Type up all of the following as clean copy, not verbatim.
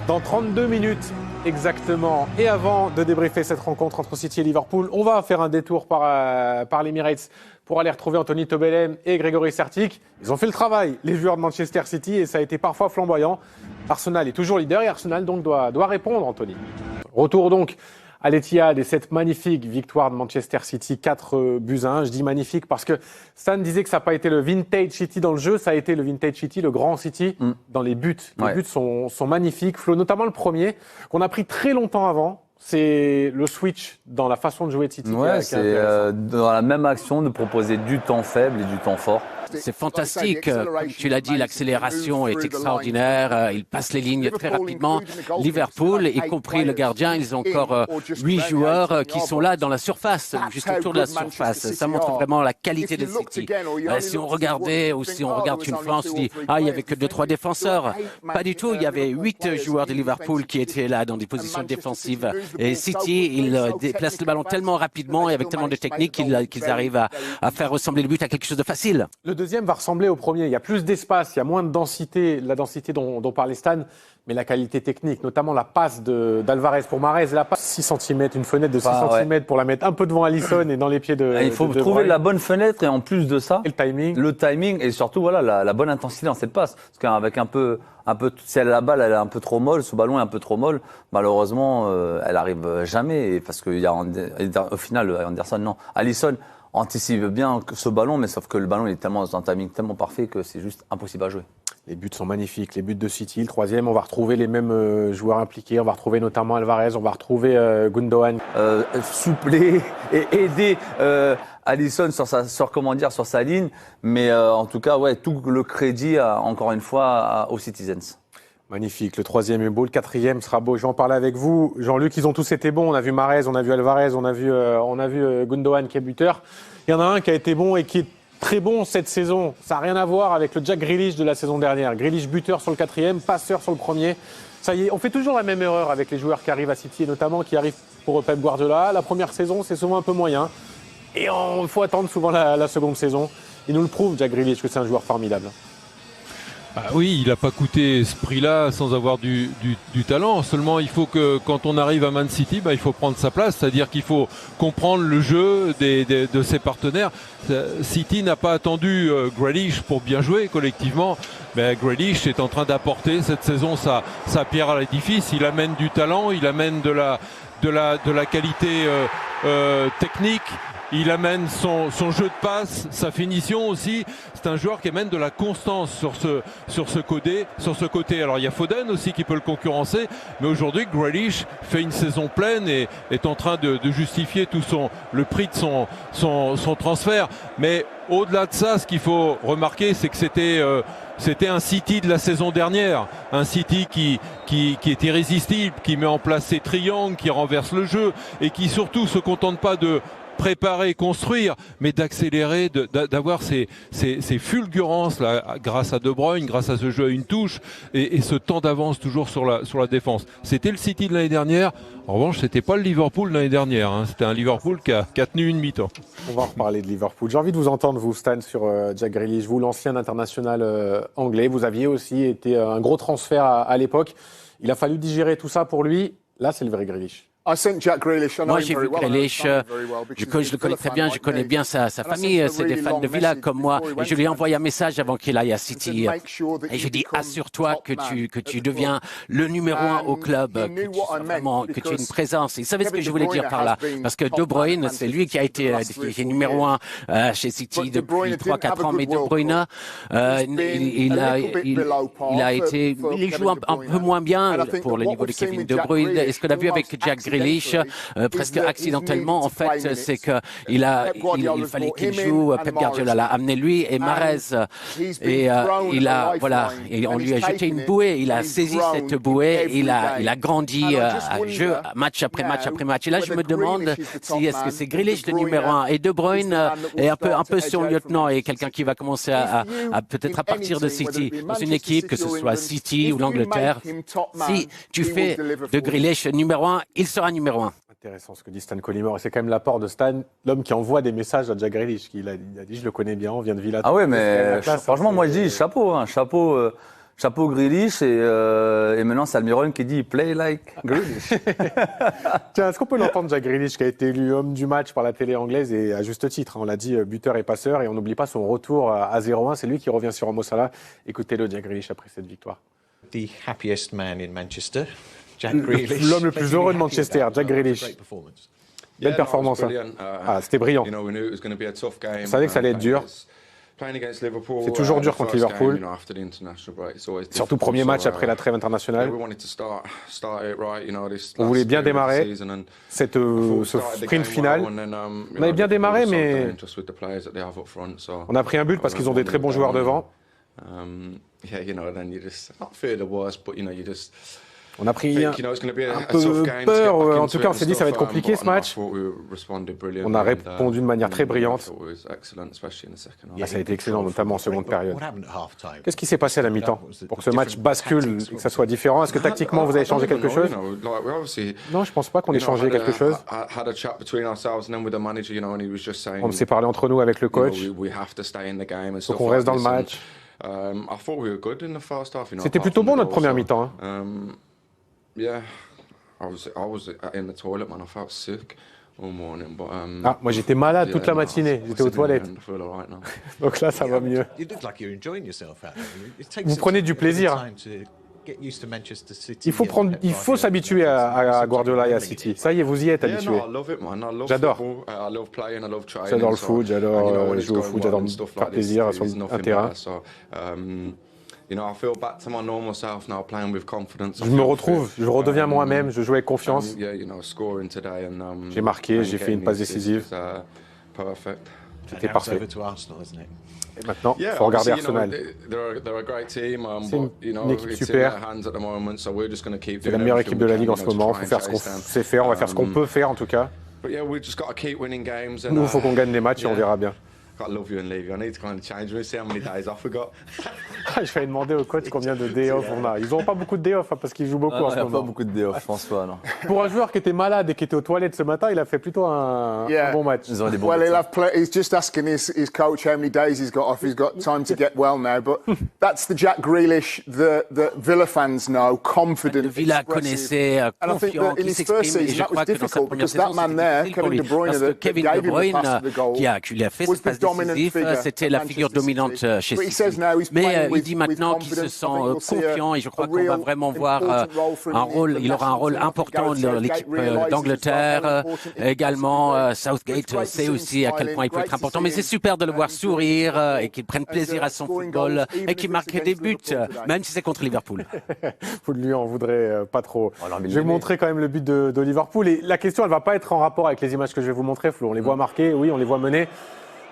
Dans 32 minutes exactement, et avant de débriefer cette rencontre entre City et Liverpool, on va faire un détour par l'Emirates pour aller retrouver Anthony Tobelem et Grégory Sertic. Ils ont fait le travail, les joueurs de Manchester City, et ça a été parfois flamboyant. Arsenal est toujours leader et Arsenal donc doit répondre, Anthony. Retour donc à l'Etihad et cette magnifique victoire de Manchester City, 4-1. Je dis magnifique parce que Stan disait que ça n'a pas été le vintage City dans le jeu, ça a été le vintage City, le grand City dans les buts. Les buts sont magnifiques, Flo, notamment le premier, qu'on a pris très longtemps avant. C'est le switch dans la façon de jouer de City. Ouais, c'est dans la même action de proposer du temps faible et du temps fort. C'est fantastique. Comme tu l'as dit, l'accélération est extraordinaire. Ils passent les lignes très rapidement. Liverpool, y compris le gardien, ils ont encore 8 joueurs qui sont là dans la surface, juste autour de la surface. Ça montre vraiment la qualité de City. Si on regardait ou si on regarde une fois, on se dit il n'y avait que 2-3 défenseurs. Pas du tout. Il y avait 8 joueurs de Liverpool qui étaient là dans des positions défensives. Et City, ils déplacent le ballon tellement rapidement et avec tellement de technique qu'ils arrivent à faire ressembler le but à quelque chose de facile. Le deuxième va ressembler au premier. Il y a plus d'espace, il y a moins de densité, la densité dont parlait Stan, mais la qualité technique, notamment la passe d'Alvarez pour Mahrez, la passe 6 cm, une fenêtre de 6 cm pour la mettre un peu devant Alisson et dans les pieds de. Il faut trouver la bonne fenêtre et en plus de ça, et le timing et surtout voilà la bonne intensité dans cette passe. Parce qu'avec un peu, si la balle elle est un peu trop molle, ce ballon est un peu trop molle, malheureusement elle arrive jamais parce qu'il y a au final Alisson anticipe bien ce ballon, mais sauf que le ballon il est tellement dans un timing tellement parfait que c'est juste impossible à jouer. Les buts sont magnifiques, les buts de City. Le troisième, on va retrouver les mêmes joueurs impliqués. On va retrouver notamment Alvarez, on va retrouver Gundogan. Soupler et aider Alisson sur sa ligne, mais en tout cas, tout le crédit, encore une fois, aux Citizens. Magnifique, le troisième est beau, le quatrième sera beau. Je vais en parler avec vous. Jean-Luc, ils ont tous été bons. On a vu Mahrez, on a vu Alvarez, on a vu Gundogan qui est buteur. Il y en a un qui a été bon et qui est très bon cette saison. Ça n'a rien à voir avec le Jack Grealish de la saison dernière. Grealish buteur sur le quatrième, passeur sur le premier. Ça y est, on fait toujours la même erreur avec les joueurs qui arrivent à City et notamment qui arrivent pour Pep Guardiola. La première saison, c'est souvent un peu moyen. Et il faut attendre souvent la seconde saison. Il nous le prouve, Jack Grealish, que c'est un joueur formidable. Oui, il n'a pas coûté ce prix-là sans avoir du talent. Seulement, il faut que quand on arrive à Man City, il faut prendre sa place. C'est-à-dire qu'il faut comprendre le jeu de ses partenaires. City n'a pas attendu Grealish pour bien jouer collectivement. Mais Grealish est en train d'apporter cette saison sa pierre à l'édifice. Il amène du talent, il amène de la qualité technique. Il amène son jeu de passe, sa finition aussi. C'est un joueur qui amène de la constance sur ce côté. Alors il y a Foden aussi qui peut le concurrencer, mais aujourd'hui Grealish fait une saison pleine et est en train de justifier le prix de son transfert. Mais au-delà de ça, ce qu'il faut remarquer, c'est que c'était un City de la saison dernière, un City qui est irrésistible, qui met en place ses triangles, qui renverse le jeu et qui surtout se contente pas de préparer, construire, mais d'accélérer, d'avoir ces fulgurances là, grâce à De Bruyne, grâce à ce jeu à une touche et ce temps d'avance toujours sur la défense. C'était le City de l'année dernière. En revanche, c'était pas le Liverpool de l'année dernière. C'était un Liverpool qui a tenu une mi-temps. On va reparler de Liverpool. J'ai envie de vous entendre, vous, Stan, sur Jack Grealish. Vous, l'ancien international anglais, vous aviez aussi été un gros transfert à l'époque. Il a fallu digérer tout ça pour lui. Là, c'est le vrai Grealish. Moi, j'ai vu Grealish, je le connais très bien, je connais bien sa famille, c'est des fans de Villa comme moi. Et je lui ai envoyé un message avant qu'il aille à City. Et je lui ai dit, assure-toi que tu deviens le numéro 1 au club, que tu aies une présence. Il savait ce que je voulais dire par là. Parce que De Bruyne, c'est lui qui a été numéro 1 chez City depuis 3-4 ans. Mais De Bruyne, il joue un peu moins bien pour le niveau de Kevin De Bruyne. Et ce qu'on a vu avec Jack Grealish, presque accidentellement, en fait, c'est qu'il fallait qu'il joue. Pep Guardiola l'a amené lui et Mahrez, et et on lui a jeté une bouée. Il a saisi cette bouée, il a grandi match après match après match. Et là, je me demande si est-ce que c'est Grealish le numéro 1 et De Bruyne est un peu son lieutenant et quelqu'un qui va commencer à peut-être à partir de City dans une équipe, que ce soit City ou l'Angleterre. Si tu fais de Grealish numéro 1, il sera numéro 1. Intéressant ce que dit Stan Collymore. Et c'est quand même l'apport de Stan, l'homme qui envoie des messages à Jack Grealish. Il a dit, je le connais bien, on vient de Villa. Ah ouais, mais franchement, moi je dis chapeau. chapeau Grealish et maintenant c'est Almiron qui dit play like Grealish. Tiens, est-ce qu'on peut l'entendre, Jack Grealish, qui a été élu homme du match par la télé anglaise et à juste titre, on l'a dit, buteur et passeur, et on n'oublie pas son retour à 0-1, c'est lui qui revient sur Mo Salah. Écoutez-le, Jack Grealish, après cette victoire. The happiest man in Manchester, Jack Grealish. L'homme le plus heureux de Manchester, Jack Grealish. Belle performance. C'était brillant. On savait que ça allait être dur. C'est toujours dur contre Liverpool. Surtout premier match après la trêve internationale. On voulait bien démarrer ce sprint final. On avait bien démarré, mais on a pris un but parce qu'ils ont des très bons joueurs devant. On a pris un peu peur, en tout cas on s'est dit ça va être compliqué ce match. On a répondu de manière très brillante. Ça a été excellent, notamment en seconde période. Qu'est-ce qui s'est passé à la mi-temps pour que ce match bascule et que ça soit différent? Est-ce que tactiquement vous avez changé quelque chose? Non, je ne pense pas qu'on ait changé quelque chose. On s'est parlé entre nous avec le coach. Il faut qu'on reste dans le match. C'était plutôt bon notre première mi-temps. Moi j'étais malade toute la matinée, j'étais aux toilettes. Donc là ça va mieux. Vous prenez du plaisir. Il faut s'habituer à Guardiola et à City. Ça y est, vous y êtes habitué. J'adore. J'adore le foot, j'adore jouer au foot, j'adore me faire plaisir sur un terrain. Je me retrouve, je redeviens moi-même, je joue avec confiance. J'ai marqué, j'ai fait une passe décisive. C'était parfait. Et maintenant, il faut regarder Arsenal. C'est une équipe super. C'est la meilleure équipe de la Ligue en ce moment. Il faut faire ce qu'on sait faire, on va faire ce qu'on peut faire en tout cas. Nous, il faut qu'on gagne les matchs et on verra bien. Je vais demander au coach combien de day off on a. Ils n'ont pas beaucoup de day off parce qu'ils jouent beaucoup en ce moment. Pas beaucoup de day off, je pense pas. Non. Pour un joueur qui était malade et qui était aux toilettes ce matin, il a fait plutôt un bon match. Ils ont des bons he's just asking his coach how many days he's got off. He's got time to get well now. But that's the Jack Grealish that Villa fans know, confident. Villa connaissait, confiant, qui s'exprime. Et je crois que dans sa première saison, c'était difficile pour lui. Parce que Kevin De Bruyne, qui lui a fait cette passe décisive, c'était la figure dominante chez City. Mais il dit maintenant qu'il se sent confiant et je crois qu'on va vraiment voir un rôle. Il aura un rôle important dans l'équipe d'Angleterre. Également, Southgate sait aussi à quel point il peut être important. Mais c'est super de le voir sourire et qu'il prenne plaisir à son football et qu'il marque des buts, même si c'est contre Liverpool. Vous de lui en voudrez pas trop. Je vais vous montrer quand même le but de Liverpool. Et la question, elle ne va pas être en rapport avec les images que je vais vous montrer, Flo. On les voit marquer, oui, on les voit mener.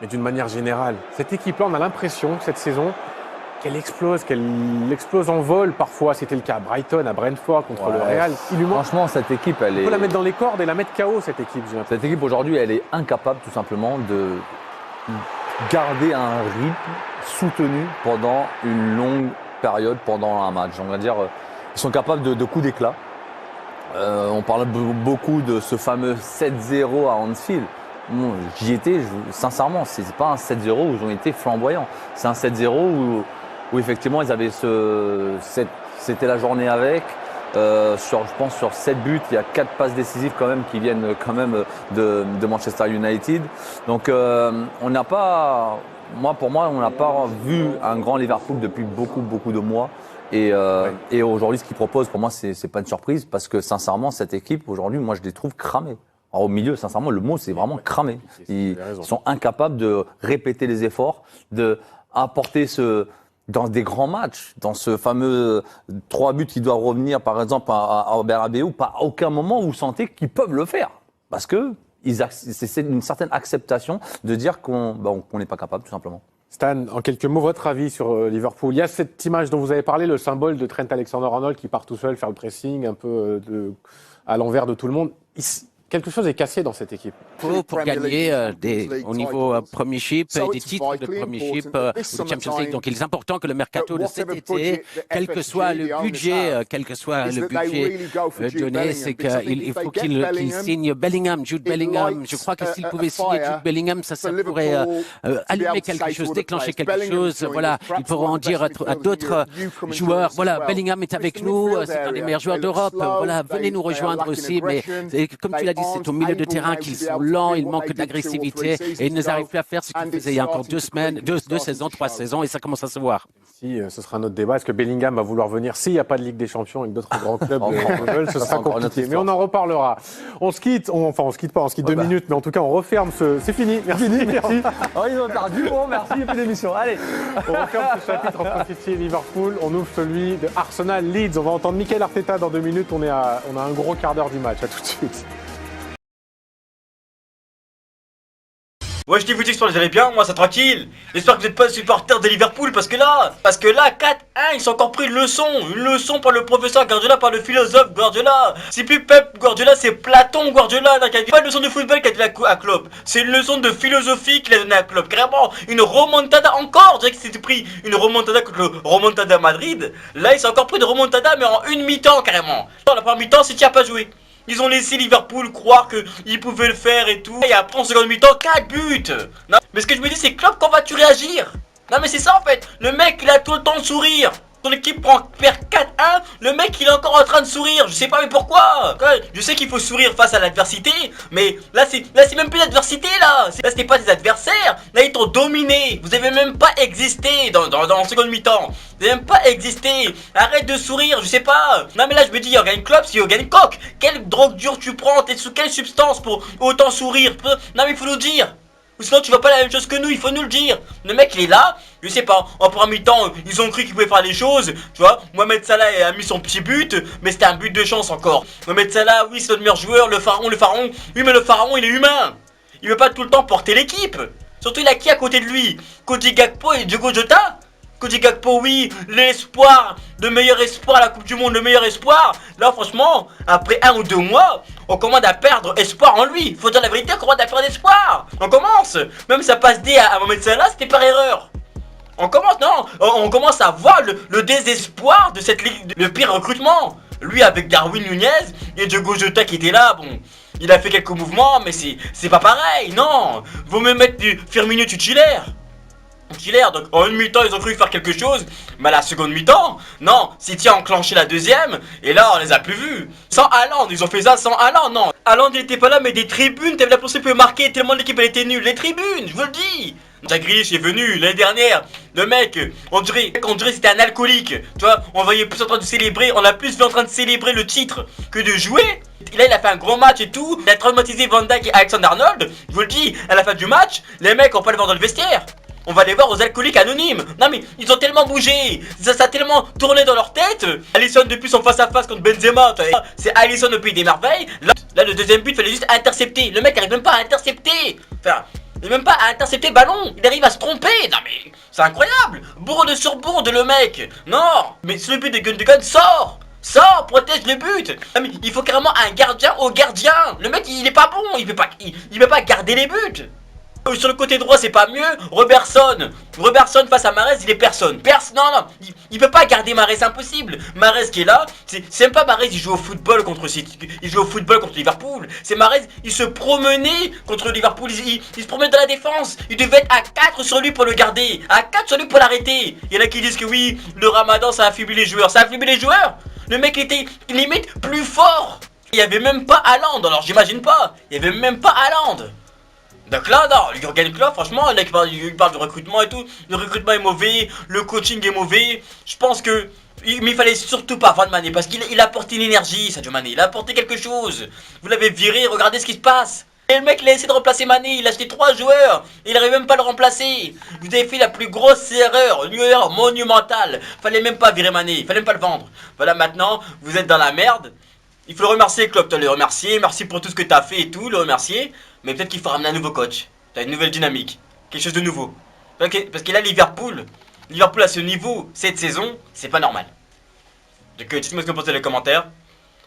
Mais d'une manière générale, cette équipe-là, on a l'impression, cette saison, qu'elle explose en vol parfois. C'était le cas à Brighton, à Brentford, contre le Real. Franchement, cette équipe, on peut la mettre dans les cordes et la mettre KO, cette équipe. Cette équipe, aujourd'hui, elle est incapable, tout simplement, de garder un rythme soutenu pendant une longue période, pendant un match. On va dire, ils sont capables de coups d'éclat. On parle beaucoup de ce fameux 7-0 à Anfield. J'y étais, sincèrement, c'est pas un 7-0 où ils ont été flamboyants. C'est un 7-0 où effectivement ils avaient c'était la journée avec. Je pense sur 7 buts, il y a 4 passes décisives quand même qui viennent quand même de Manchester United. Donc on n'a pas, pour moi, on n'a pas vu un grand Liverpool depuis beaucoup de mois. Et aujourd'hui, ce qu'ils proposent, pour moi, c'est pas une surprise parce que sincèrement, cette équipe aujourd'hui, moi, je les trouve cramés. Alors, au milieu, sincèrement, le mot, c'est vraiment cramé. Ils sont incapables de répéter les efforts, d'apporter dans des grands matchs, dans ce fameux 3 buts qui doivent revenir, par exemple, à Bernabéu, pas à aucun moment où vous sentez qu'ils peuvent le faire. Parce que c'est une certaine acceptation de dire qu'on n'est pas capable, tout simplement. Stan, en quelques mots, votre avis sur Liverpool? Il y a cette image dont vous avez parlé, le symbole de Trent Alexander-Arnold qui part tout seul faire le pressing, un peu à l'envers de tout le monde. quelque chose est cassé dans cette équipe. Pour gagner au niveau Premiership et des titres de Premiership ou de Champions League. Donc il est important que le mercato de cet été, quel que soit le budget donné, c'est qu'il faut qu'il signe Bellingham, Jude Bellingham. Je crois que s'il pouvait signer Jude Bellingham, ça pourrait allumer quelque chose, déclencher quelque chose. Voilà, ils pourront en dire à d'autres joueurs. Voilà, Bellingham est avec nous, c'est un des meilleurs joueurs d'Europe. Voilà, venez nous rejoindre aussi. Mais comme tu l'as dit, c'est au milieu de terrain qu'ils sont lents, ils manquent d'agressivité et ils ne arrivent plus à faire ce qu'ils faisaient il y a encore 2 saisons, 3 saisons et ça commence à se voir. Si, ce sera un autre débat. Est-ce que Bellingham va vouloir venir s'il n'y a pas de Ligue des Champions et que d'autres grands clubs le veulent? Ce sera compliqué. Mais on en reparlera. On se quitte, on se quitte 2 minutes, mais en tout cas, on referme C'est fini. Merci. Merci. Oh, ils ont perdu. Bon, merci, il n'y a plus d'émission. Allez. On referme ce chapitre entre City et Liverpool. On ouvre celui de Arsenal-Leeds. On va entendre Mikel Arteta dans 2 minutes. On a un gros quart d'heure du match. À tout de suite. Ouais, je dis, vous dites que vous allez bien, moi ça tranquille. J'espère que vous n'êtes pas supporter de Liverpool parce que là, 4-1, ils sont encore pris une leçon par le professeur Guardiola, par le philosophe Guardiola. C'est plus Pep Guardiola, c'est Platon Guardiola là, qui a dit pas une leçon de football qu'il a donné à Klopp. C'est une leçon de philosophie qu'il a donné à Klopp. Carrément, une remontada encore. Je dirais que c'était pris une remontada contre le remontada Madrid. Là, ils sont encore pris de remontada, mais en une mi-temps carrément. Dans la première mi-temps, City a pas joué. Ils ont laissé Liverpool croire qu'ils pouvaient le faire et tout. Et après en seconde mi-temps, 4 buts. Non, mais ce que je me dis, c'est Klopp, quand vas-tu réagir? Non mais c'est ça en fait. Le mec, il a tout le temps de sourire. Son équipe perd 4-1, le mec il est encore en train de sourire, je sais pas mais pourquoi. Je sais qu'il faut sourire face à l'adversité, mais là c'est même plus l'adversité là. Là c'était pas des adversaires, là ils t'ont dominé. Vous avez même pas existé dans la seconde mi-temps. Vous avez même pas existé. Arrête de sourire, je sais pas. Non mais là je me dis Jürgen Klopp, c'est Jürgen Koch. Quelle drogue dure tu prends, t'es sous quelle substance pour autant sourire? Non mais il faut nous dire. Ou sinon tu vois pas la même chose que nous, il faut nous le dire. Le mec il est là, je sais pas, en première mi-temps ils ont cru qu'ils pouvaient faire les choses. Tu vois, Mohamed Salah a mis son petit but, mais c'était un but de chance encore. Mohamed Salah, oui c'est notre meilleur joueur, le pharaon, oui mais le pharaon il est humain. Il veut pas tout le temps porter l'équipe. Surtout il a qui à côté de lui? Cody Gakpo et Diogo Jota. Cody Gakpo, oui, l'espoir, le meilleur espoir à la Coupe du Monde, le meilleur espoir. Là, franchement, après 1 ou 2 mois, on commence à perdre espoir en lui. Faut dire la vérité, on commence à perdre espoir. On commence. Même sa passe D à Mohamed Salah, c'était par erreur. On commence à voir le désespoir de cette ligue, le pire recrutement. Lui avec Darwin Nunez et Diogo Jota qui était là, bon, il a fait quelques mouvements, mais c'est pas pareil, non. Vaut mieux mettre du Firmino titulaire. Donc en une mi-temps ils ont cru faire quelque chose, mais à la seconde mi-temps, non, City a enclenché la deuxième, et là on les a plus vus. Sans Haaland, ils ont fait ça sans Haaland, non. Haaland il était pas là, mais des tribunes, t'avais l'impression qu'il pouvait marquer tellement l'équipe elle était nulle. Les tribunes, je vous le dis. Jack Grealish est venu l'année dernière, le mec, on dirait c'était un alcoolique. Tu vois, on voyait plus en train de célébrer, on a plus vu en train de célébrer le titre que de jouer. Et là il a fait un gros match et tout, il a traumatisé Van Dijk et Alexander Arnold. Je vous le dis, à la fin du match, les mecs on peut aller voir dans le vestiaire. On va les voir aux alcooliques anonymes. Non mais ils ont tellement bougé, ça a tellement tourné dans leur tête. Alisson depuis son face à face contre Benzema, c'est Alisson au pays des merveilles. Là le deuxième but fallait juste intercepter. Le mec arrive même pas à intercepter. Enfin, il même pas à intercepter le ballon. Il arrive à se tromper. Non mais c'est incroyable. Bourde sur bourde le mec. Non, mais sur le but de Gundogan, sort, protège le but. Non mais il faut carrément un gardien au gardien. Le mec il est pas bon, il peut pas garder les buts. Sur le côté droit c'est pas mieux. Robertson face à Mahrez il est personne. Non, il peut pas garder Mahrez, c'est impossible. Mahrez qui est là, c'est même pas Mahrez, il joue au football contre City, il joue au football contre Liverpool. C'est Mahrez, il se promenait contre Liverpool, il se promenait dans la défense. Il devait être à 4 sur lui pour le garder, à 4 sur lui pour l'arrêter. Il y en a qui disent que oui, le Ramadan ça a affaibli les joueurs. Ça a affaibli les joueurs. Le mec était limite plus fort. Il y avait même pas Haaland, alors j'imagine pas. Il y avait même pas Haaland. Donc là, non, Jürgen Klopp, franchement, il parle du recrutement et tout. Le recrutement est mauvais, le coaching est mauvais. Je pense que... Mais il fallait surtout pas vendre Mané, parce qu'il a apporté l'énergie, Sadio Mané. Il a apporté quelque chose. Vous l'avez viré, regardez ce qui se passe. Et le mec, il a essayé de remplacer Mané, il a acheté 3 joueurs. Il n'arrive même pas à le remplacer. Vous avez fait la plus grosse erreur, une erreur monumentale. Fallait même pas virer Mané, il fallait même pas le vendre. Voilà, maintenant, vous êtes dans la merde. Il faut le remercier, Klopp, tu le remercier. Merci pour tout ce que tu as fait et tout, le remercier. Mais peut-être qu'il faut ramener un nouveau coach. T'as une nouvelle dynamique. Quelque chose de nouveau. Parce que là, Liverpool à ce niveau, cette saison, c'est pas normal. Donc, dites-moi ce que vous pensez dans les commentaires.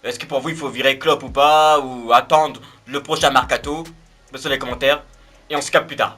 Est-ce que pour vous il faut virer Klopp ou pas, ou attendre le prochain mercato? Mettez dans les commentaires et on se capte plus tard.